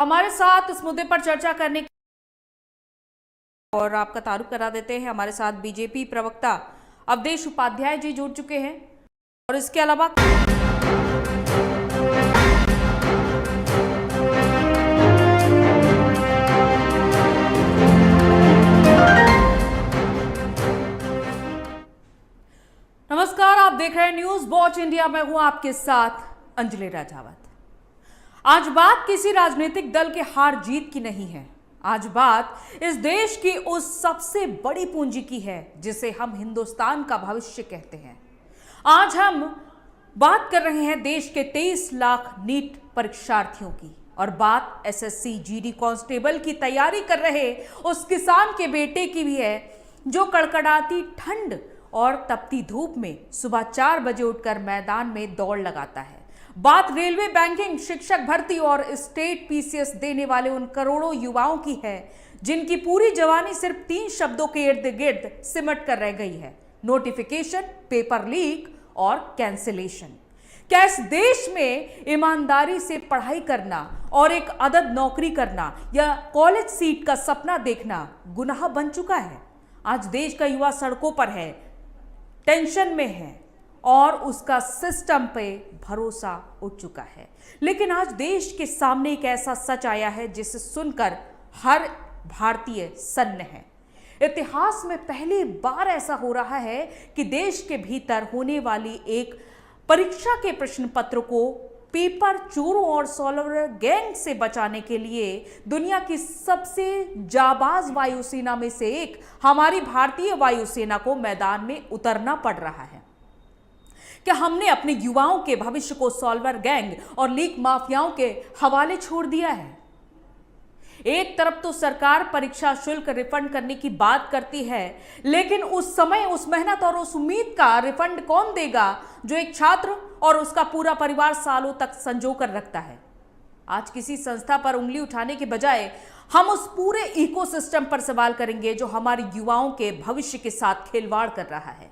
हमारे साथ इस मुद्दे पर चर्चा करने और आपका तारुफ करा देते हैं, हमारे साथ बीजेपी प्रवक्ता अवधेश उपाध्याय जी जुड़ चुके हैं और इसके अलावा नमस्कार, आप देख रहे हैं न्यूज वॉच इंडिया। मैं हूं आपके साथ अंजलि राजावत। आज बात किसी राजनीतिक दल के हार जीत की नहीं है। आज बात इस देश की उस सबसे बड़ी पूंजी की है जिसे हम हिंदुस्तान का भविष्य कहते हैं। आज हम बात कर रहे हैं देश के 23 लाख नीट परीक्षार्थियों की और बात एसएससी जीडी कांस्टेबल की तैयारी कर रहे उस किसान के बेटे की भी है जो कड़कड़ाती ठंड और तपती धूप में सुबह 4 बजे उठकर मैदान में दौड़ लगाता है। बात रेलवे, बैंकिंग, शिक्षक भर्ती और स्टेट पीसीएस देने वाले उन करोड़ों युवाओं की है जिनकी पूरी जवानी सिर्फ 3 शब्दों के इर्द गिर्द सिमट कर रह गई है: नोटिफिकेशन, पेपर लीक और कैंसिलेशन। क्या इस देश में ईमानदारी से पढ़ाई करना और एक अदद नौकरी करना या कॉलेज सीट का सपना देखना गुनाह बन चुका है? आज देश का युवा सड़कों पर है, टेंशन में है और उसका सिस्टम पे भरोसा उठ चुका है। लेकिन आज देश के सामने एक ऐसा सच आया है जिसे सुनकर हर भारतीय सन्न है। इतिहास में पहली बार ऐसा हो रहा है कि देश के भीतर होने वाली एक परीक्षा के प्रश्न पत्र को पेपर चोरों और सॉल्वर गैंग से बचाने के लिए दुनिया की सबसे जाबाज वायुसेना में से एक हमारी भारतीय वायुसेना को मैदान में उतरना पड़ रहा है। क्या हमने अपने युवाओं के भविष्य को सॉल्वर गैंग और लीक माफियाओं के हवाले छोड़ दिया है? एक तरफ तो सरकार परीक्षा शुल्क रिफंड करने की बात करती है, लेकिन उस समय उस मेहनत और उस उम्मीद का रिफंड कौन देगा जो एक छात्र और उसका पूरा परिवार सालों तक संजो कर रखता है? आज किसी संस्था पर उंगली उठाने के बजाय हम उस पूरे इकोसिस्टम पर सवाल करेंगे जो हमारे युवाओं के भविष्य के साथ खिलवाड़ कर रहा है।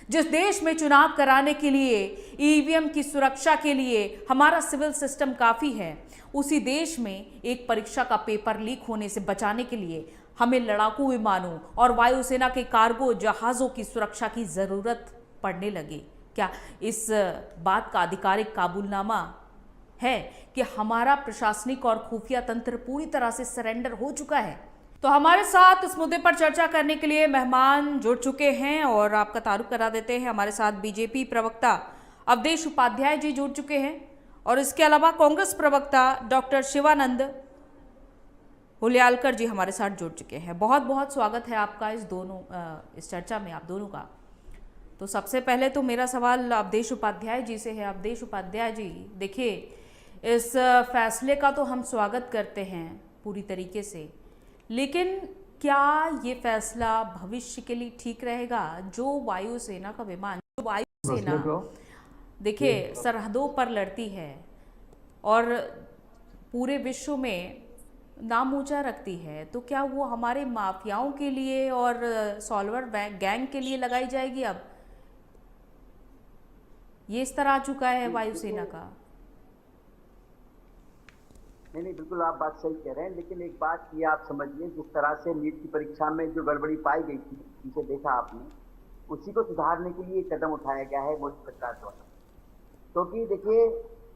जिस देश में चुनाव कराने के लिए ईवीएम की सुरक्षा के लिए हमारा सिविल सिस्टम काफी है, उसी देश में एक परीक्षा का पेपर लीक होने से बचाने के लिए हमें लड़ाकू विमानों और वायुसेना के कार्गो जहाजों की सुरक्षा की जरूरत पड़ने लगी। क्या इस बात का आधिकारिक काबूलनामा है कि हमारा प्रशासनिक और खुफिया तंत्र पूरी तरह से सरेंडर हो चुका है? तो हमारे साथ इस मुद्दे पर चर्चा करने के लिए मेहमान जुड़ चुके हैं और आपका तारुफ करा देते हैं, हमारे साथ बीजेपी प्रवक्ता अवधेश उपाध्याय जी जुड़ चुके हैं और इसके अलावा कांग्रेस प्रवक्ता डॉक्टर शिवानंद हुलियालकर जी हमारे साथ जुड़ चुके हैं। बहुत बहुत स्वागत है आपका इस चर्चा में, आप दोनों का। तो सबसे पहले तो मेरा सवाल अवधेश उपाध्याय जी से है। अवधेश उपाध्याय जी, देखिए, इस फैसले का तो हम स्वागत करते हैं पूरी तरीके से, लेकिन क्या ये फैसला भविष्य के लिए ठीक रहेगा? जो वायुसेना का विमान, जो वायुसेना देखिए सरहदों पर लड़ती है और पूरे विश्व में नाम ऊंचा रखती है, तो क्या वो हमारे माफियाओं के लिए और सॉल्वर गैंग के लिए लगाई जाएगी? अब ये इस तरह आ चुका है वायुसेना का। नहीं, बिल्कुल आप बात सही कह रहे हैं, लेकिन एक बात ये आप समझिए, जिस तरह से नीट की परीक्षा में जो गड़बड़ी पाई गई थी, जिसे देखा आपने, उसी को सुधारने के लिए कदम उठाया गया है मोदी सरकार द्वारा। क्योंकि देखिए,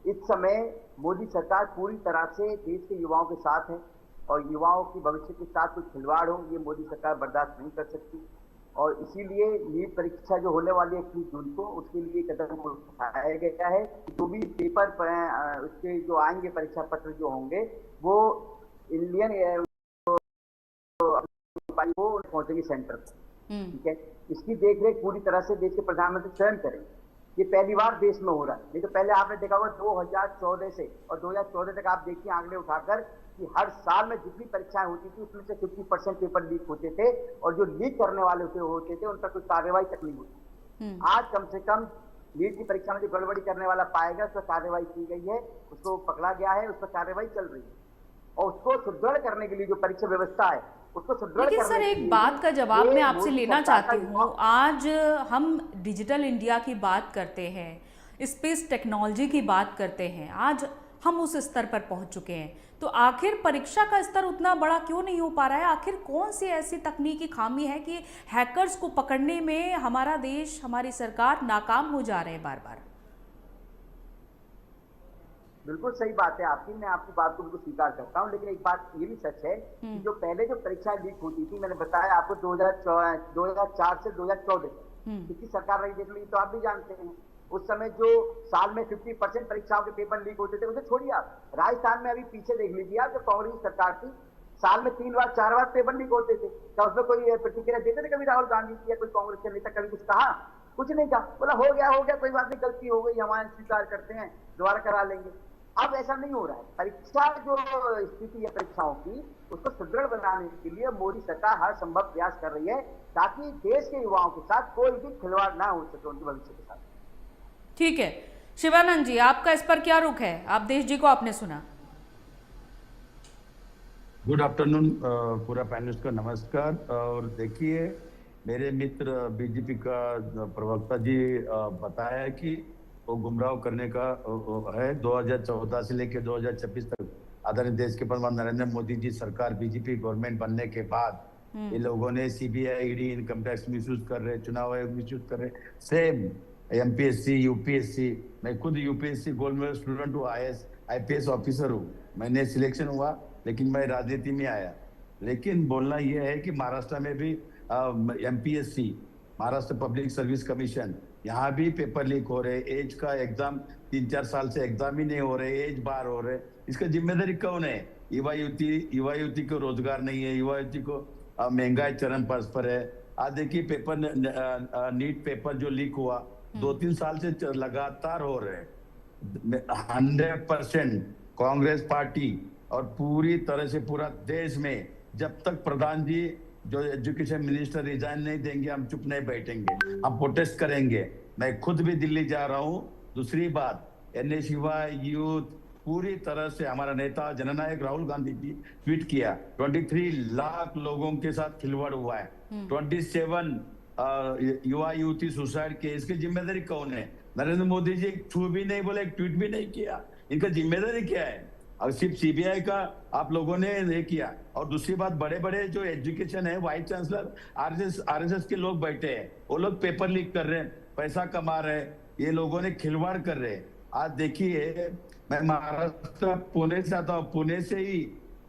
इस समय मोदी सरकार पूरी तरह से देश के युवाओं के साथ है और युवाओं की भविष्य के साथ कोई खिलवाड़ हो ये मोदी सरकार बर्दाश्त नहीं कर सकती। और इसीलिए नीट परीक्षा जो होने वाली है 21 जून को, उसके लिए कदम उठाया गया है। जो भी पेपर उसके जो आएंगे परीक्षा पत्र जो होंगे वो इंडियन वो पहुंचेंगे सेंटर पर, ठीक है। इसकी देखरेख पूरी तरह से देश के प्रधानमंत्री स्वयं करेंगे। ये पहली बार देश में हो रहा है, नहीं तो पहले आपने देखा होगा 2014 से और 2014 तक आप देखिए आंकड़े उठाकर कि हर साल में जितनी परीक्षाएं होती थी उसमें से 50% पेपर लीक होते थे और जो लीक करने वाले होते थे उन पर कोई कार्रवाई तक नहीं होती। आज कम से कम नीट की परीक्षा में जो गड़बड़ी करने वाला पाया गया उस पर कार्रवाई की गई है, उसको पकड़ा गया है, उस पर कार्रवाई चल रही है और उसको सुदृढ़ करने के लिए जो परीक्षा व्यवस्था है उसको सुदृढ़ करने के लिए। लेकिन सर, एक बात का जवाब मैं आपसे लेना चाहती हूँ। आज हम डिजिटल इंडिया की बात करते हैं, स्पेस टेक्नोलॉजी की बात करते हैं, आज हम उस स्तर पर पहुंच चुके हैं। तो आखिर परीक्षा का स्तर उतना बड़ा क्यों नहीं हो पा रहा है? आखिर कौन सी ऐसी तकनीकी खामी है कि हैकर्स को पकड़ने में हमारा देश, हमारी सरकार नाकाम हो जा रहे हैं बार बार? बिल्कुल सही बात है आपकी, मैं आपकी बात को बिल्कुल स्वीकार करता हूँ, लेकिन एक बात ये भी सच है कि जो पहले जो परीक्षाएं लीक होती थी, मैंने बताया आपको 2004 से 2014 कितनी सरकार रही देख ली तो आप भी जानते हैं। उस समय जो साल में 50% परीक्षाओं के पेपर लीक होते थे, उसे छोड़िए आप, राजस्थान में अभी पीछे देख लीजिए आप, जब कांग्रेस सरकार थी, साल में 3 बार 4 बार पेपर लीक होते थे। क्या उसमें कोई प्रतिक्रिया देते थे कभी राहुल गांधी या कोई कांग्रेस के नेता? कभी कुछ कहा? कुछ नहीं कहा, बोला हो गया कोई बात नहीं, गलती हो गई, हमारे स्वीकार करते हैं, दोबारा करा लेंगे। अब ऐसा नहीं हो रहा है। परीक्षा जो स्थिति है परीक्षाओं की, उसको सुदृढ़ बनाने के लिए मोदी सरकार हर संभव प्रयास कर रही है ताकि देश के युवाओं के साथ कोई भी खिलवाड़ ना हो सके उनके भविष्य के साथ। ठीक है शिवानंद जी, आपका इस पर क्या रुख है? आप देश जी को आपने सुना। गुड आफ्टरनून पूरा पैनलिस्ट का नमस्कार। और देखिए, मेरे मित्र बीजेपी का प्रवक्ता जी बताया है कि वो गुमराह करने का है। 2014 से लेकर 2026 तक आदरणीय देश के प्रधानमंत्री नरेंद्र मोदी जी सरकार बीजेपी गवर्नमेंट बनने के बाद ये लोगों ने CBI, ED, income tax misuse कर रहे, चुनाव आयोग मिसयूज कर रहे, सेम एमपीएससी, यूपीएससी। मैं खुद यूपीएससी गोल्ड मेडल स्टूडेंट हूँ, आईपीएस ऑफिसर हूँ। मैंने सिलेक्शन हुआ लेकिन मैं राजनीति में आया। लेकिन बोलना यह है कि महाराष्ट्र में भी MPSC, Maharashtra public service commission, यहाँ भी पेपर लीक हो रहे। एज का एग्जाम 3-4 साल से एग्जाम ही नहीं हो रहे, एज बार हो रहे। इसका जिम्मेदारी कौन है? युवा युवती को रोजगार नहीं है, युवा युवती को महंगाई चरम पर है। आज देखिए पेपर नीट पेपर जो लीक हुआ 2-3 साल से लगातार हो रहे। 100% कांग्रेस पार्टी और पूरी तरह से पूरा देश में जब तक प्रधान जी जो एजुकेशन मिनिस्टर रिजाइन नहीं देंगे, हम चुप नहीं बैठेंगे, हम प्रोटेस्ट करेंगे। मैं खुद भी दिल्ली जा रहा हूँ। दूसरी बात, एनएस युवा यूथ पूरी तरह से हमारा नेता जननायक राहुल गांधी जी ट्वीट किया, 23 लाख लोगों के साथ खिलवाड़ हुआ है। 27 युवा युवती सुसाइड केस की जिम्मेदारी कौन है? नरेंद्र मोदी जी एक छू भी नहीं बोले, एक ट्वीट भी नहीं किया। इनका जिम्मेदारी क्या है? और सिर्फ सीबीआई का आप लोगों ने ये किया। और दूसरी बात, बड़े बड़े जो एजुकेशन है, वाइस चांसलर, आरएसएस के लोग बैठे हैं, वो लोग पेपर लीक कर रहे हैं, पैसा कमा रहे हैं, ये लोगों ने खिलवाड़ कर रहे हैं। आज देखिए, मैं महाराष्ट्र पुणे से आता हूँ, पुणे से ही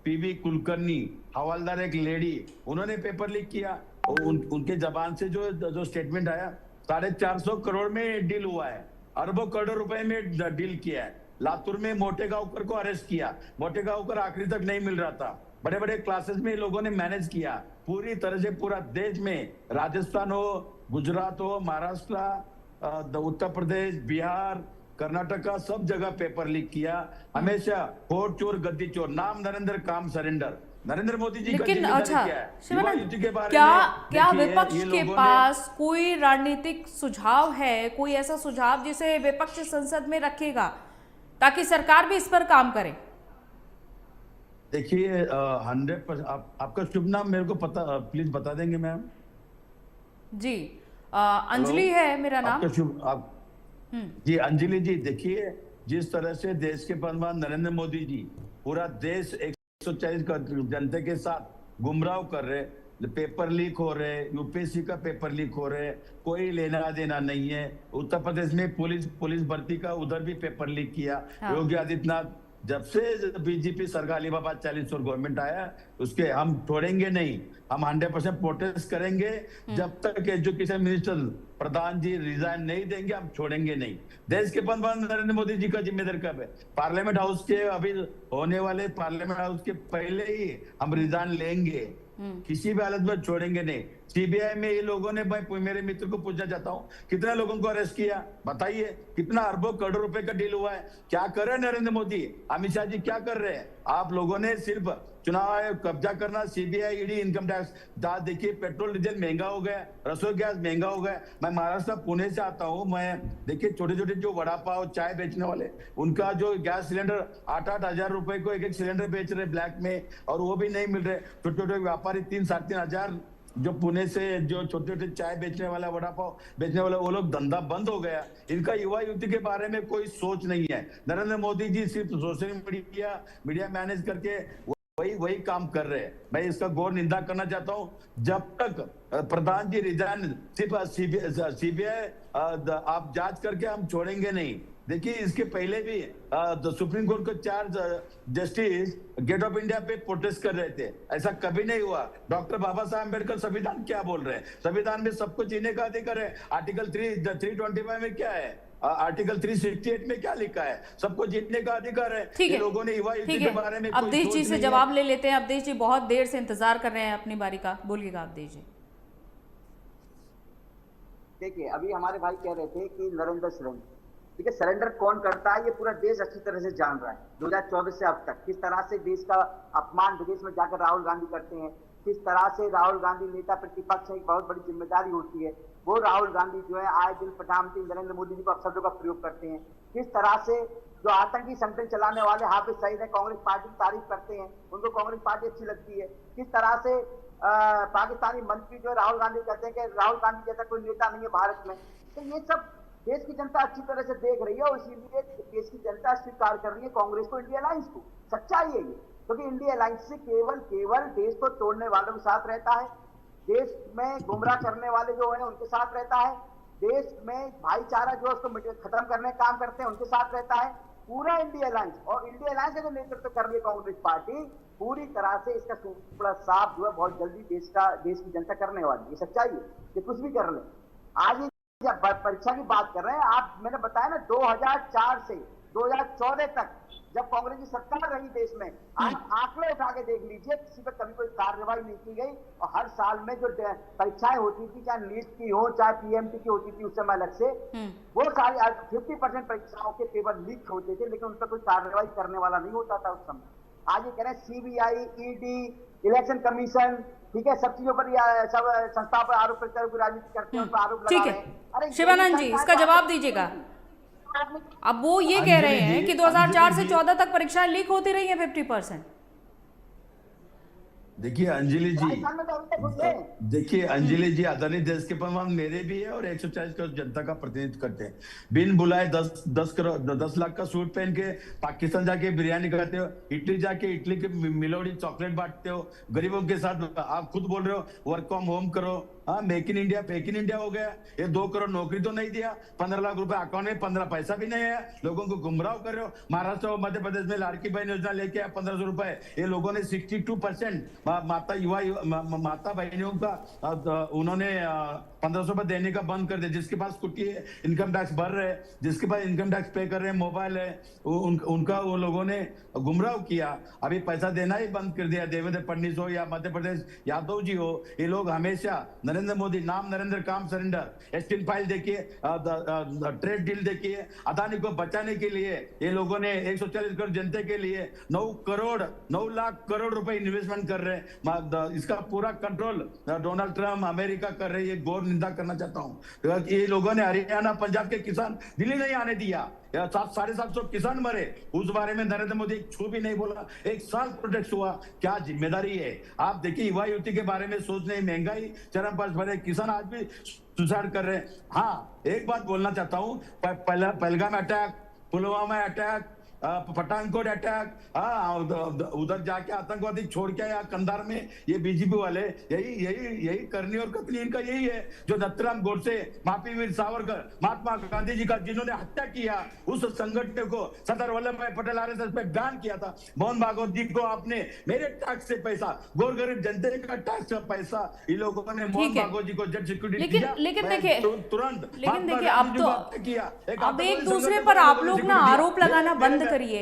पीवी कुलकर्णी हवालदार एक लेडी, उन्होंने पेपर लीक किया। उनके जबान से जो स्टेटमेंट आया, 450 करोड़ में डील हुआ है, अरबों करोड़ रुपए में डील किया है। लातूर में मोटे गांवकर को अरेस्ट किया, मोटे गांवकर आखिरी तक नहीं मिल रहा था। बड़े बड़े क्लासेस में लोगों ने मैनेज किया। पूरी तरह से पूरा देश में, राजस्थान हो, गुजरात हो, महाराष्ट्र, उत्तर प्रदेश, बिहार, कर्नाटका, सब जगह पेपर लीक किया। हमेशा होड़ चोर गद्दी चोर, नाम नरेंद्र काम सरेंडर। नरेंद्र मोदी जी लेकिन का अच्छा शिवानंद, क्या विपक्ष के पास कोई रणनीतिक सुझाव है, कोई ऐसा सुझाव जिसे विपक्ष संसद में रखेगा ताकि सरकार भी इस पर काम करे? देखिए 100%। आपका शुभ नाम मेरे को पता, प्लीज बता देंगे मैम? जी अंजलि है मेरा नाम। आपका शुभ जी अंजलि जी। देखिए, जिस तरह से देश के प्रधानमंत्री नरेंद्र मोदी जी पूरा देश 140 जनता के साथ गुमराह कर रहे, पेपर लीक हो रहे, यूपीएससी का पेपर लीक हो रहे, कोई लेना देना नहीं है। उत्तर प्रदेश में पुलिस भर्ती का उधर भी पेपर लीक किया। योगी आदित्यनाथ, जब से बीजेपी सरकार अलीबाबा 40 और गवर्नमेंट आया, उसके हम छोड़ेंगे नहीं, हम 100% प्रोटेस्ट करेंगे। जब तक एजुकेशन मिनिस्टर प्रधान जी रिजाइन नहीं देंगे, हम छोड़ेंगे नहीं। देश के प्रधानमंत्री नरेंद्र मोदी जी का जिम्मेदारी कब है? पार्लियामेंट हाउस के अभी होने वाले पार्लियामेंट हाउस के पहले ही हम रिजाइन लेंगे, किसी भी हालत में छोड़ेंगे नहीं। सीबीआई में ये लोगों ने, मैं मेरे मित्र को पूछना चाहता हूँ, कितने लोगों को अरेस्ट किया? बताइए, कितना अरबों करोड़ रुपए का डील हुआ है? क्या कर रहे हैं नरेंद्र मोदी, अमित शाह जी, क्या कर रहे हैं? आप लोगों ने सिर्फ चुनाव आयोग कब्जा करना, सीबीआई, ईडी, इनकम टैक्स। देखिए, पेट्रोल डीजल महंगा हो गया, रसोई गैस महंगा हो गया। मैं महाराष्ट्र पुणे से आता हूँ। मैं देखिए, छोटे छोटे जो वड़ा पाव, चाय बेचने वाले, उनका जो गैस सिलेंडर 8-8 हजार रुपए को एक सिलेंडर बेच रहे ब्लैक में, और वो भी नहीं मिल रहे। छोटे छोटे व्यापारी 3-3.5 हजार जो पुणे से जो छोटे छोटे चाय बेचने वाला, वड़ा पाव बेचने वाला, वो लोग धंधा बंद हो गया। इनका युवा युवती के बारे में कोई सोच नहीं है। नरेंद्र मोदी जी सिर्फ सोशल मीडिया मैनेज करके वही काम कर रहे हैं। मैं इसका घोर निंदा करना चाहता हूं। जब तक प्रधान जी रिजाइन, सिर्फ सीबीआई आप जांच करके हम छोड़ेंगे नहीं। देखिए, इसके पहले भी सुप्रीम कोर्ट के 4 जस्टिस गेट ऑफ इंडिया पे प्रोटेस्ट कर रहे थे, ऐसा कभी नहीं हुआ। डॉक्टर बाबा साहब अम्बेडकर संविधान क्या बोल रहे हैं? संविधान में सबको जीने का अधिकार है। आर्टिकल 325 में क्या है? आर्टिकल 368 में क्या लिखा है? सबको जीतने का अधिकार है। ठीक है, लोगों ने युवा युवती के बारे में अवधेश जी से जवाब ले लेते हैं। अवधेश जी बहुत देर से इंतजार कर रहे हैं अपनी बारी का, बोलिएगा अवधेश जी। देखिए, अभी हमारे भाई कह रहे थे कि नरेंद्र सरेंडर, देखिए सरेंडर कौन करता है ये पूरा देश अच्छी तरह से जान रहा है। 2014 से अब तक किस तरह से देश का अपमान विदेश में जाकर राहुल गांधी करते हैं, किस तरह से राहुल गांधी नेता प्रतिपक्ष है, एक बहुत बड़ी जिम्मेदारी होती है। वो राहुल गांधी जो है आए दिन प्रधानमंत्री नरेंद्र मोदी जी को अपशब्दों का प्रयोग करते हैं। किस तरह से जो आतंकी संगठन चलाने वाले हाफिज सईद है, कांग्रेस पार्टी की तारीफ करते हैं, उनको कांग्रेस पार्टी अच्छी लगती है। किस तरह से पाकिस्तानी मंत्री जो राहुल गांधी कहते हैं कि राहुल गांधी जैसा कोई नेता नहीं है भारत में। तो ये सब देश की जनता अच्छी तरह से देख रही है और इसीलिए देश की जनता स्वीकार कर रही है कांग्रेस को, इंडिया अलायंस को। सच्चाई है ये, क्योंकि इंडिया अलायंस से केवल देश को तोड़ने वालों के साथ रहता है, देश में गुमराह करने वाले जो है उनके साथ रहता है, देश में भाईचारा जो है उसको खत्म करने का काम करते हैं उनके साथ रहता है पूरा इंडिया अलायंस। और इंडिया अलायंस का जो नेतृत्व कर रही है कांग्रेस पार्टी, पूरी तरह से इसका टुकड़ा साफ जो है बहुत जल्दी देश की जनता करने वाली है। ये सच्चाई है कि कुछ भी कर ले। आज जब परीक्षा की बात कर रहे हैं आप, मैंने बताया ना 2004 से 2014 तक जब कांग्रेस की सरकार रही देश में, आप आंकड़े उठा के देख लीजिए, किसी पर कभी कोई कार्रवाई नहीं की गई। और हर साल में जो परीक्षाएं होती थी, चाहे नीट की हो चाहे पीएमटी की होती थी उस समय अलग से, वो सारी 50% परीक्षाओं के पेपर लीक होते थे, लेकिन उन पर कोई कार्रवाई करने वाला नहीं होता था उस समय। आज ये कह रहे हैं सीबीआई, ईडी, इलेक्शन कमीशन, ठीक है, सब चीजों पर सब संस्था पर आरोप प्रत्यारोप की राजनीति करते हैं, उन पर आरोप लगा रहे हैं। अरे शिवानंद जी, इसका जवाब दीजिएगा। अब वो ये कह रहे हैं कि 2004 से 14 तक परीक्षाएं लीक होती रही हैं 50%। देखिए अंजलि जी, आदरणीय देश के प्रधान मेरे भी है और 140 करोड़ जनता का प्रतिनिधित्व करते हैं। बिन बुलाए 10 लाख का सूट पहन के पाकिस्तान जाके बिरयानी खाते हो, इटली जाके इटली के मिलोडी चॉकलेट बांटते हो, गरीबों के साथ आप खुद बोल रहे हो वर्क फ्रॉम होम करो। हाँ, मेक इन इंडिया हो गया। ये 2 करोड़ नौकरी तो नहीं दिया, 15 लाख रुपए अकाउंट में 15 पैसा भी नहीं है, लोगों को गुमराह कर रहे हो। महाराष्ट्र और मध्य प्रदेश में लाड़की बहन योजना लेके आया 1500 रुपए, ये लोगों ने 62% माता बहनियों का उन्होंने 1500 रुपए देने का बंद कर दिया। जिसके पास स्कूटी है इनकम टैक्स भर रहे हैं, जिसके पास इनकम टैक्स पे कर रहे हैं, मोबाइल है, उनका वो लोगों ने गुमराह किया। अभी पैसा देना ही बंद कर दिया। देवेंद्र फडणवीस हो या मध्य प्रदेश यादव जी हो, ये लोग हमेशा नरेंद्र मोदी, नाम नरेंद्र काम सरेंडर, एस्टिन फाइल देखिए, ट्रेड डील देखिए, अदानी को बचाने के लिए ये लोगों ने 140 करोड़ जनता के लिए 9 लाख करोड़ रुपए इन्वेस्टमेंट कर रहे हैं। इसका पूरा कंट्रोल डोनाल्ड ट्रम्प अमेरिका कर रहे हैं। ये घोर निंदा करना चाहता हूं। ये लोगों ने हरियाणा पंजाब के किसान दिल्ली नहीं आने दिया, 750 किसान मरे, उस बारे में नरेंद्र मोदी एक छू भी नहीं बोला। 1 साल प्रोटेस्ट हुआ, क्या जिम्मेदारी है? आप देखिए युवा युवती के बारे में सोच रहे, महंगाई चरम पर भरे, किसान आज भी सुसाइड कर रहे हैं। हाँ, एक बात बोलना चाहता हूं, Pahalgam attack, Pulwama attack, Pathankot attack, उधर जाके आतंकवादी छोड़ के आया कंधार में, ये बीजेपी वाले यही करनी और कतनी इनका यही है। जो दत्तराम गोडसे, महावीर सावरकर, महात्मा गांधी जी का जिन्होंने हत्या किया, उस संगठन को सरदार वल्लभ भाई पटेल आरएसएस पे बैन किया था। मोहन भागवत जी को आपने मेरे टैक्स से पैसा, गोर गरीब जनता का टैक्स का पैसा, इन लोगों ने मोहन भागवत जी को जज सिक्योरिटी दिया, लेकिन देखिए अब तो किया। अब एक दूसरे पर आप लोग ना आरोप लगाना बंद करिए,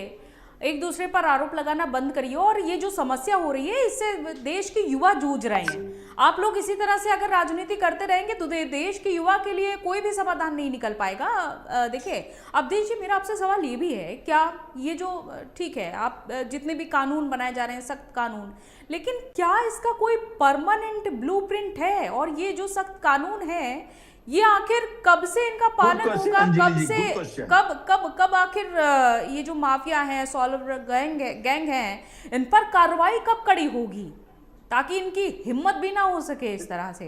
एक दूसरे पर आरोप लगाना बंद करिए। और ये जो समस्या हो रही है इससे देश के युवा जूझ रहे हैं। आप लोग इसी तरह से अगर राजनीति करते रहेंगे तो देश के युवा के लिए कोई भी समाधान नहीं निकल पाएगा। देखिए अवधेश जी, मेरा आपसे सवाल ये भी है, क्या ये जो ठीक है आप जितने भी कानून बनाए जा रहे हैं सख्त कानून, लेकिन क्या इसका कोई परमानेंट ब्लूप्रिंट है? और ये जो सख्त कानून है ये आखिर कब से इनका पालन होगा? कब से कब आखिर ये जो माफिया है, सॉल्वर गैंग है, इन पर कार्रवाई कब कड़ी होगी? ताकि इनकी हिम्मत भी ना हो सके इस तरह से?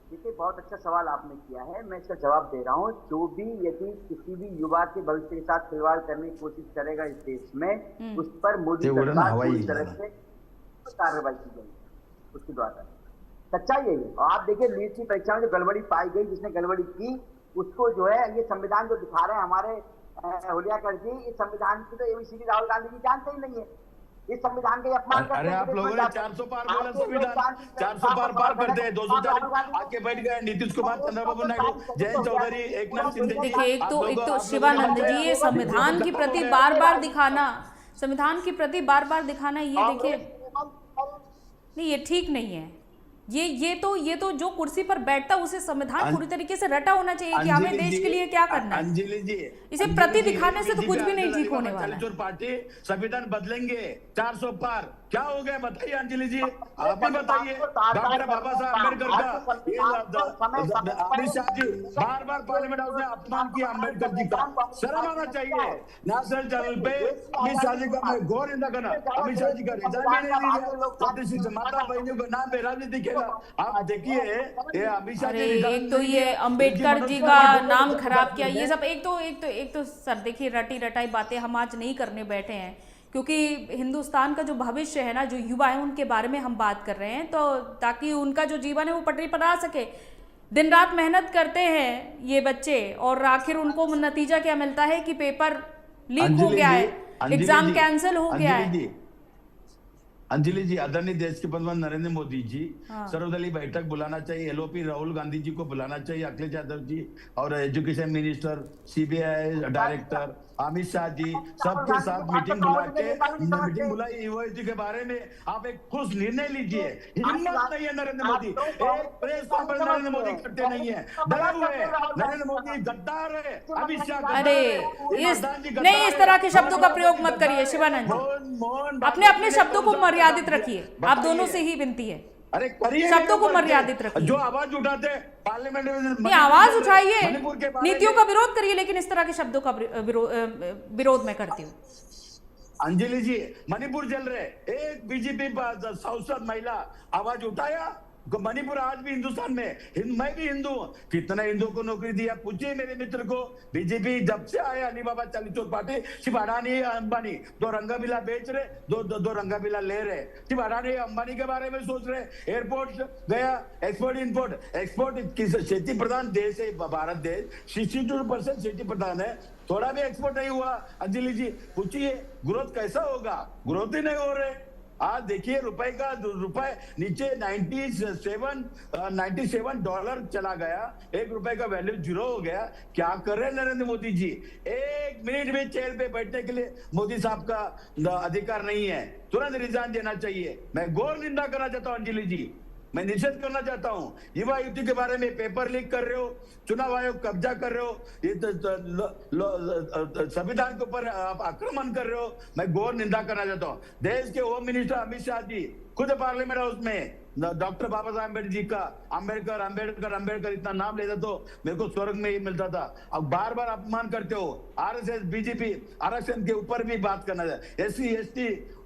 देखिए, बहुत अच्छा सवाल आपने किया है, मैं इसका जवाब दे रहा हूँ। जो भी यदि किसी भी युवा के भविष्य के साथ खिलवाड़ करने की कोशिश करेगा इस देश में, उस पर मोदी सरकार पूरी तरह से कार्रवाई की जाएगी उसके द्वारा। सच्चाई है ये। और आप देखिए, नीट की परीक्षा में जो गड़बड़ी पाई गई, जिसने गड़बड़ी की उसको जो है ये संविधान जो दिखा रहे हैं हमारे हुलियाकर जी, इस संविधान की तो एबीसीडी राहुल गांधी जी जानते ही नहीं है। इस संविधान के अपमान करते हैं। अरे आप लोगों ने 400 पार बोला संविधान, 400 पार कर दे, 240 आके बैठ गए नीतीश कुमार, चंद्रबाबू नायडू, जयंत चौधरी, एकनाथ शिंदे। देखिए, एक तो शिवानंद जी, ये संविधान की प्रति बार बार दिखाना, संविधान की प्रति बार बार दिखाना, ये देखिए नहीं, ये ठीक नहीं है। ये तो जो कुर्सी पर बैठता उसे संविधान पूरी तरीके से रटा होना चाहिए कि हमें देश के लिए क्या करना है। अंजलि जी, इसे प्रति दिखाने से तो कुछ भी नहीं ठीक होने वाला है। पार्टी संविधान बदलेंगे, 400 पार क्या हो गया बताइए अंजलि जी, आप ही बताइए। डॉक्टर बाबा साहब अम्बेडकर का अमित शाह जी बार बार पार्लियामेंट हाउस में अपमान किया अम्बेडकर जी का, शर्म आना चाहिए। नेशनल चैनल पे अमित शाह जी का मैं घोर निंदा करना, अमित शाह जी का रिजाइन भी नहीं दिया, माता बहनों को नाम पे राजनीति खेला। आप देखिए ये अमित शाह जी, एक तो ये अम्बेडकर जी का नाम खराब किया, ये सब एक तो सर देखिए, रटी रटाई बातें हम आज नहीं करने बैठे हैं, क्योंकि हिंदुस्तान का जो भविष्य है ना, जो युवा है, उनके बारे में हम बात कर रहे हैं, तो ताकि उनका जो जीवन है वो पटरी पर आ सके। दिन रात मेहनत करते हैं ये बच्चे, और आखिर उनको नतीजा क्या मिलता है कि पेपर लीक हो गया है, एग्जाम कैंसिल हो गया है। अंजलि जी, आदरणीय देश के प्रधानमंत्री नरेंद्र मोदी जी, सर्वदलीय बैठक बुलाना चाहिए, एलओपी राहुल गांधी जी को बुलाना चाहिए, अखिलेश यादव जी और education minister, CBI director Amit Shah ji, सबके साथ मीटिंग बुलाई यूनिवर्सिटी के बारे में। आप एक ठोस निर्णय लीजिए। हिम्मत नहीं है नरेंद्र मोदी, एक प्रेस कॉन्फ्रेंस नरेंद्र मोदी करते नहीं है, डरे हुए नरेंद्र मोदी गद्दार है, अमित शाह। अरे नहीं, इस तरह के शब्दों का प्रयोग मत करिए शिवानंद जी, अपने शब्दों को मर्यादित रखिए। आप दोनों से ही विनती है, अरे करिए, शब्दों को मर्यादित रखिए। जो आवाज उठाते पार्लियामेंट में, आवाज उठाइए, नीतियों का विरोध करिए, लेकिन इस तरह के शब्दों का विरोध मैं करती हूँ। अंजलि जी, मणिपुर जल रहे, एक बीजेपी सांसद महिला आवाज उठाया। मणिपुर आज भी हिंदुस्तान में, मैं भी हिंदू हूं, कितने हिंदुओं को नौकरी दिया पूछिए मेरे मित्र को। बीजेपी जब से आया अली बाबा चालीचोर पार्टी, सिर्फ अडानी अंबानी दो रंगा बिला बेच रहे, दो रंगा बिला ले रहे, सिर्फ अडानी अंबानी के बारे में सोच रहे। एयरपोर्ट गया, एक्सपोर्ट एक्सपोर्ट खेती प्रधान देश है भारत देश, 62% खेती प्रधान है, थोड़ा भी एक्सपोर्ट नहीं हुआ। अंजलि जी पूछिए ग्रोथ कैसा होगा, ग्रोथ ही नहीं हो रहे। आज देखिए रुपए नीचे 97 डॉलर चला गया, $1 का वैल्यू 0 हो गया। क्या कर रहे हैं नरेंद्र मोदी जी? एक मिनट भी चेयर पे बैठने के लिए मोदी साहब का अधिकार नहीं है, तुरंत रिजाइन देना चाहिए। मैं घोर निंदा करना चाहता हूं अंजलि जी, मैं निषेध करना चाहता हूं। युवा युवती के बारे में पेपर लीक कर रहे हो, चुनाव आयोग कब्जा कर रहे हो, ये संविधान के ऊपर आप आक्रमण कर रहे हो, मैं घोर निंदा करना चाहता हूं। देश के होम मिनिस्टर अमित शाह जी खुद पार्लियामेंट हाउस में डॉक्टर बाबा साहब अम्बेडकर जी का अम्बेडकर इतना नाम लेता तो मेरे को स्वर्ग में ही मिलता था। अब बार बार अपमान करते हो। आरएसएस बीजेपी आरक्षण के ऊपर भी बात करना है, SC ST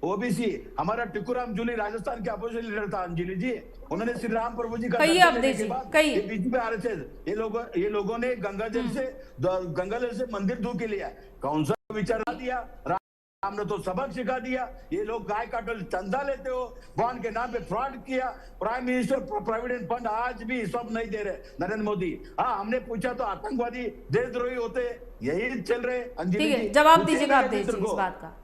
OBC, हमारा टिकुराम जूली राजस्थान के अपोजिशन लीडर था अंजलि जी, उन्होंने श्री राम प्रभु जी का बीजेपी आरएसएस ये लोगों ने गंगा जल से मंदिर धो के लिया, कौन सा विचार दिया? हमने तो सबक सिखा दिया। ये लोग गाय काटल चंदा लेते हो, बॉन्ड के नाम पे फ्रॉड किया, प्राइम मिनिस्टर प्रोविडेंट फंड आज भी सब नहीं दे रहे नरेंद्र मोदी। हाँ, हमने पूछा तो आतंकवादी देशद्रोही होते, यही चल रहे। अंजलि जी जवाब दीजिएगा आप इस बात का।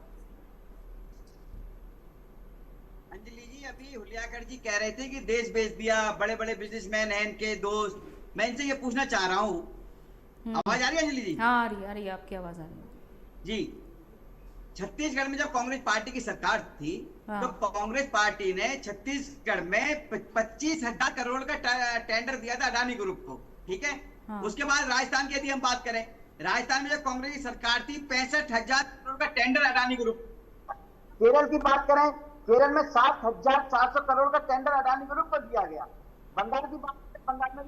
अंजलि जी, अभी हुलियाकर जी कह रहे थे कि देश बेच दिया, बड़े बड़े बिजनेसमैन हैं इनके दोस्त। मैं इनसे ये पूछना चाह रहा हूँ, आवाज आ रही है अंजलि जी? हाँ आ रही है, आपकी आवाज आ रही है जी। छत्तीसगढ़ में जब कांग्रेस पार्टी की सरकार थी, तो कांग्रेस पार्टी ने छत्तीसगढ़ में 25,000 करोड़ का टेंडर दिया था अडानी ग्रुप को, ठीक है। उसके बाद राजस्थान की यदि हम बात करें, राजस्थान में जब कांग्रेस की सरकार थी 65,000 करोड़ का टेंडर अडानी ग्रुप। केरल की बात करें, केरल में 7,400 करोड़ का टेंडर अडानी ग्रुप को दिया गया। बंगाल की बात करें, बंगाल में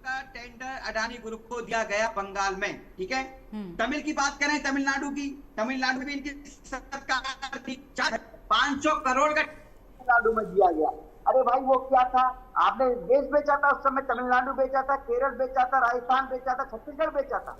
का टेंडर अडानी ग्रुप को दिया गया बंगाल में, ठीक है। तमिल की बात करें, तमिलनाडु की, तमिलनाडु में भी इनकी सरकार थी, 500 करोड़ का तमिलनाडु में दिया गया। अरे भाई वो क्या था, आपने देश बेचा था उस समय, तमिलनाडु बेचा था, केरल बेचा था, राजस्थान बेचा था, छत्तीसगढ़ बेचा था,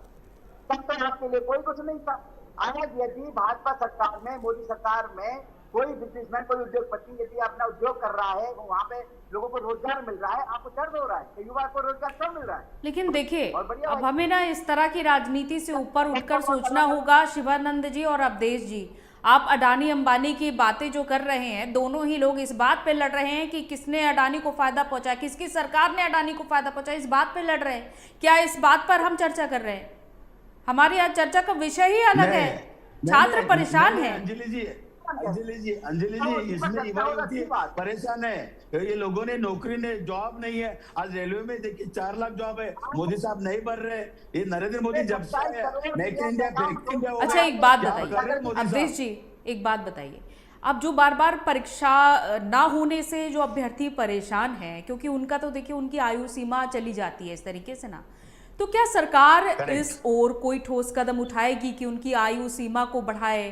तब तक आपके लिए कोई कुछ नहीं था। आज यदि भाजपा सरकार में, मोदी सरकार में कोई बिजनेसमैन, कोई उद्योगपति यदि अपना उद्योग कर रहा है, वहाँ पे लोगों को रोजगार मिल रहा है, आपको दर्द हो रहा है कि युवा को रोजगार कम मिल रहा है। लेकिन देखिए, अब हमें ना इस तरह की राजनीति से ऊपर उठकर सोचना होगा। शिवानंद जी और अवधेश जी, आप अडानी अंबानी की बातें जो कर रहे हैं, दोनों ही लोग इस बात पे लड़ रहे हैं कि किसने अडानी को फायदा पहुंचाया, किसकी सरकार ने अडानी को फायदा पहुंचाया, इस बात पे लड़ रहे हैं। क्या इस बात पर हम चर्चा कर रहे हैं? हमारी आज चर्चा का विषय ही अलग है। छात्र परेशान है। अंजलि जी, इसमें युवा युवती परेशान है। ये लोगों ने नौकरी ने, जॉब नहीं है। आज रेलवे में देखिए 4 लाख जॉब है, मोदी साहब नहीं भर रहे। ये नरेंद्र मोदी जब से आए, make in India, break India. अच्छा, एक बात बताइए अवधेश जी, एक बात बताइए, अब जो बार बार परीक्षा ना होने से जो अभ्यर्थी परेशान है, क्योंकि उनका तो देखिए उनकी आयु सीमा चली जाती है इस तरीके से ना, तो क्या सरकार इस ओर कोई ठोस कदम उठाएगी कि उनकी आयु सीमा को बढ़ाए,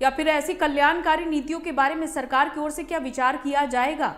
या फिर ऐसी कल्याणकारी नीतियों के बारे में सरकार की ओर से क्या विचार किया जाएगा?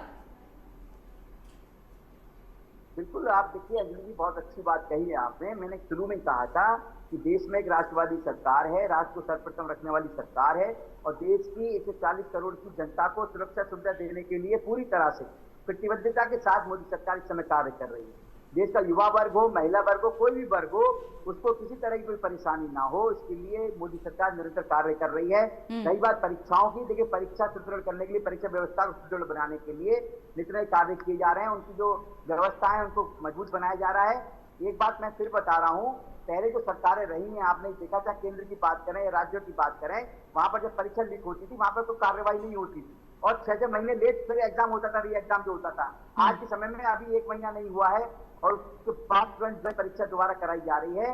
बिल्कुल, आप देखिए अंजलि जी, बहुत अच्छी बात कही है आपने। मैंने शुरू में कहा था कि देश में एक राष्ट्रवादी सरकार है, राष्ट्र को सर्वप्रथम रखने वाली सरकार है, और देश की 140 करोड़ की जनता को सुरक्षा सुविधा देने के लिए पूरी तरह से प्रतिबद्धता के साथ मोदी सरकार इस समय कार्य कर रही है। देश का युवा वर्ग हो, महिला वर्ग हो, कोई भी वर्ग हो, उसको किसी तरह की कोई परेशानी ना हो, इसके लिए मोदी सरकार निरंतर कार्य कर रही है। कई बार परीक्षाओं की, देखिए परीक्षा सुदृढ़ करने के लिए, परीक्षा व्यवस्था को सुदृढ़ बनाने के लिए नित नए कार्य किए जा रहे हैं। उनकी जो व्यवस्था है उनको मजबूत बनाया जा रहा है। एक बात मैं फिर बता रहा हूँ, पहले जो सरकारें रही हैं, आपने देखा, चाहे केंद्र की बात करें या राज्यों की बात करें, वहां पर जब परीक्षा लीक होती थी, वहां पर कोई कार्रवाई नहीं होती थी, और 6 महीने लेट फिर एग्जाम होता था, री एग्जाम जो होता था। आज के समय में अभी 1 महीना नहीं हुआ है और उसके बाद तुरंत परीक्षा दोबारा कराई जा रही है।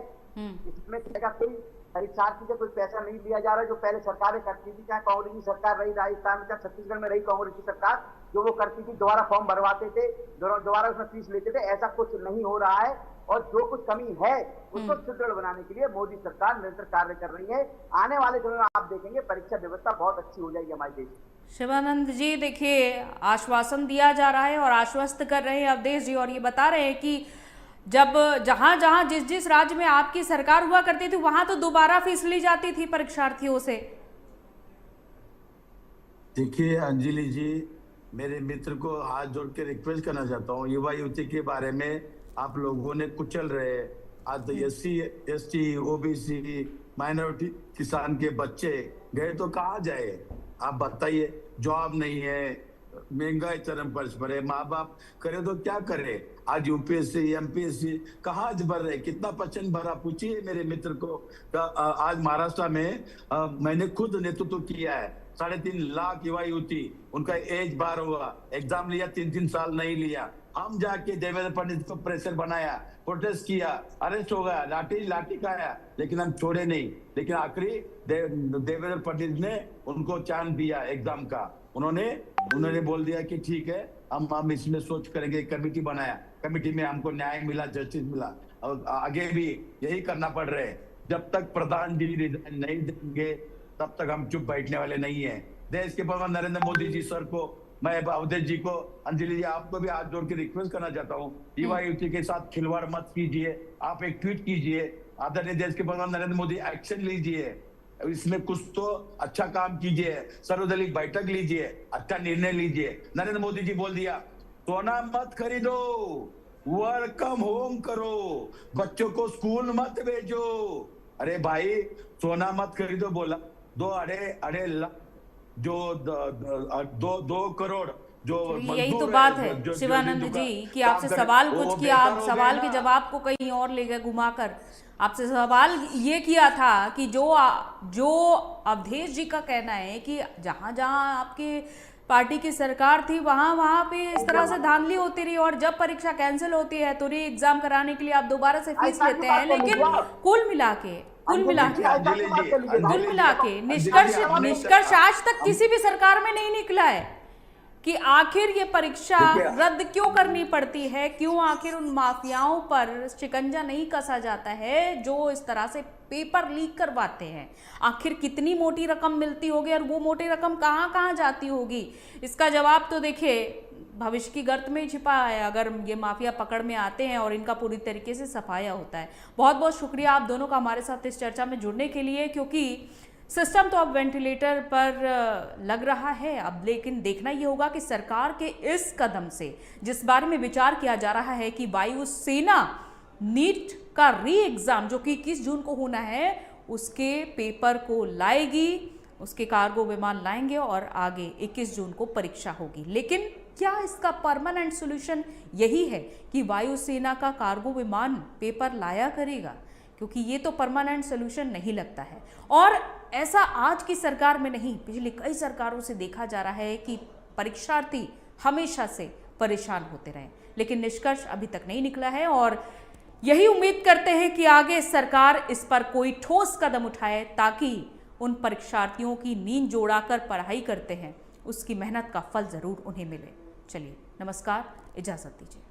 इसमें कोई परीक्षार्थी से कोई पैसा नहीं लिया जा रहा है, जो पहले सरकारें करती थी, चाहे कांग्रेस की सरकार रही राजस्थान में, चाहे छत्तीसगढ़ में रही कांग्रेस की सरकार, जो वो करती थी, दोबारा फॉर्म भरवाते थे, दोबारा उसमें फीस लेते थे। ऐसा कुछ नहीं हो रहा है, और जो कुछ कमी है उसको सुदृढ़ बनाने के लिए मोदी सरकार निरंतर कार्य कर रही है। आने वाले दिनों में आप देखेंगे परीक्षा व्यवस्था बहुत अच्छी हो जाएगी हमारे देश में। शिवानंद जी, देखिए आश्वासन दिया जा रहा है और आश्वस्त कर रहे हैं अवधेश जी, और ये बता रहे हैं कि जब जहां जहां जिस जिस राज्य में आपकी सरकार हुआ करती थी, वहां तो दोबारा फीस ली जाती थी परीक्षार्थियों से। देखिए अंजलि जी, मेरे मित्र को हाथ जोड़ के रिक्वेस्ट करना चाहता हूँ, युवा युवती के बारे में आप लोगों ने कुचल रहे। आज SC ST OBC माइनॉरिटी किसान के बच्चे गए तो कहाँ जाए, आप बताइए। जॉब नहीं है, महंगाई चरम पर है, माँ बाप करे तो क्या करे। आज UPSC MPSC कहाँ भर रहे, कितना % भरा, पूछिए मेरे मित्र को। आज महाराष्ट्र में मैंने खुद नेतृत्व किया है, 3.5 लाख युवा युवती, उनका एज बार हुआ, एग्जाम लिया, 3 साल नहीं लिया। हम जाके देवेंद्र फडणवीस को प्रेशर बनाया, प्रोटेस्ट किया, अरेस्ट हो गया, लाठी खाया, लेकिन हम छोड़े नहीं। लेकिन आखिरी देवेंद्र फडणवीस ने उनको चांस दिया एग्जाम का। उन्होंने बोल दिया कि ठीक है, हम इसमें सोच करेंगे। कमेटी बनाया, कमेटी में हमको न्याय मिला, जस्टिस मिला, और आगे भी यही करना पड़ रहा है। जब तक प्रधान जी रिजाइन नहीं देंगे, तब तक हम चुप बैठने वाले नहीं है। देश के प्रधान नरेंद्र मोदी जी सर को, मैं अवधेश जी को, अंजलि जी आपको भी हाथ जोड़ के रिक्वेस्ट करना चाहता हूँ, युवा युवती के साथ खिलवाड़ मत कीजिए। आप एक ट्वीट कीजिए, आदरणीय देश के प्रधान नरेंद्र मोदी एक्शन लीजिए, इसमें कुछ तो अच्छा काम कीजिए, सर्वदलीय बैठक लीजिए, अच्छा निर्णय लीजिए। नरेंद्र मोदी जी बोल दिया, सोना मत खरीदो, वर्क फ्रॉम होम करो, बच्चों को स्कूल मत भेजो। अरे भाई, सोना मत खरीदो बोला, 2 लाख जो 2 करोड़ जो यही तो बात है शिवानंद जी कि आपसे सवाल कुछ किया, आप सवाल के जवाब को कहीं और ले गए घुमाकर। आपसे सवाल ये किया था कि जो अवधेश जी का कहना है कि जहां जहां आपके पार्टी की सरकार थी, वहां पे इस तरह से धांधली होती रही, और जब परीक्षा कैंसिल होती है तो री एग्जाम कराने के लिए आप दोबारा से फीस लेते हैं। लेकिन कुल मिला के निष्कर्ष आज तक किसी भी सरकार में नहीं निकला है। कि आखिर ये परीक्षा देखिए, रद्द क्यों करनी पड़ती है, क्यों आखिर उन माफियाओं पर शिकंजा नहीं कसा जाता है जो इस तरह से पेपर लीक करवाते हैं। आखिर कितनी मोटी रकम मिलती होगी और वो मोटी रकम कहाँ कहाँ जाती होगी, इसका जवाब तो देखिए भविष्य की गर्त में ही छिपा है अगर ये माफिया पकड़ में आते हैं और इनका पूरी तरीके से सफाया होता है। बहुत बहुत शुक्रिया आप दोनों का हमारे साथ इस चर्चा में जुड़ने के लिए, क्योंकि सिस्टम तो अब वेंटिलेटर पर लग रहा है अब, लेकिन देखना ये होगा कि सरकार के इस कदम से, जिस बारे में विचार किया जा रहा है कि वायुसेना नीट का री एग्जाम जो कि 21 जून को होना है उसके पेपर को लाएगी, उसके कार्गो विमान लाएंगे और आगे 21 जून को परीक्षा होगी। लेकिन क्या इसका परमानेंट सॉल्यूशन यही है कि वायुसेना का कार्गो विमान पेपर लाया करेगा? क्योंकि ये तो परमानेंट सॉल्यूशन नहीं लगता है। और ऐसा आज की सरकार में नहीं, पिछली कई सरकारों से देखा जा रहा है कि परीक्षार्थी हमेशा से परेशान होते रहे, लेकिन निष्कर्ष अभी तक नहीं निकला है। और यही उम्मीद करते हैं कि आगे सरकार इस पर कोई ठोस कदम उठाए ताकि उन परीक्षार्थियों की नींद जोड़ाकर पढ़ाई करते हैं उसकी मेहनत का फल जरूर उन्हें मिले। चलिए, नमस्कार, इजाजत दीजिए।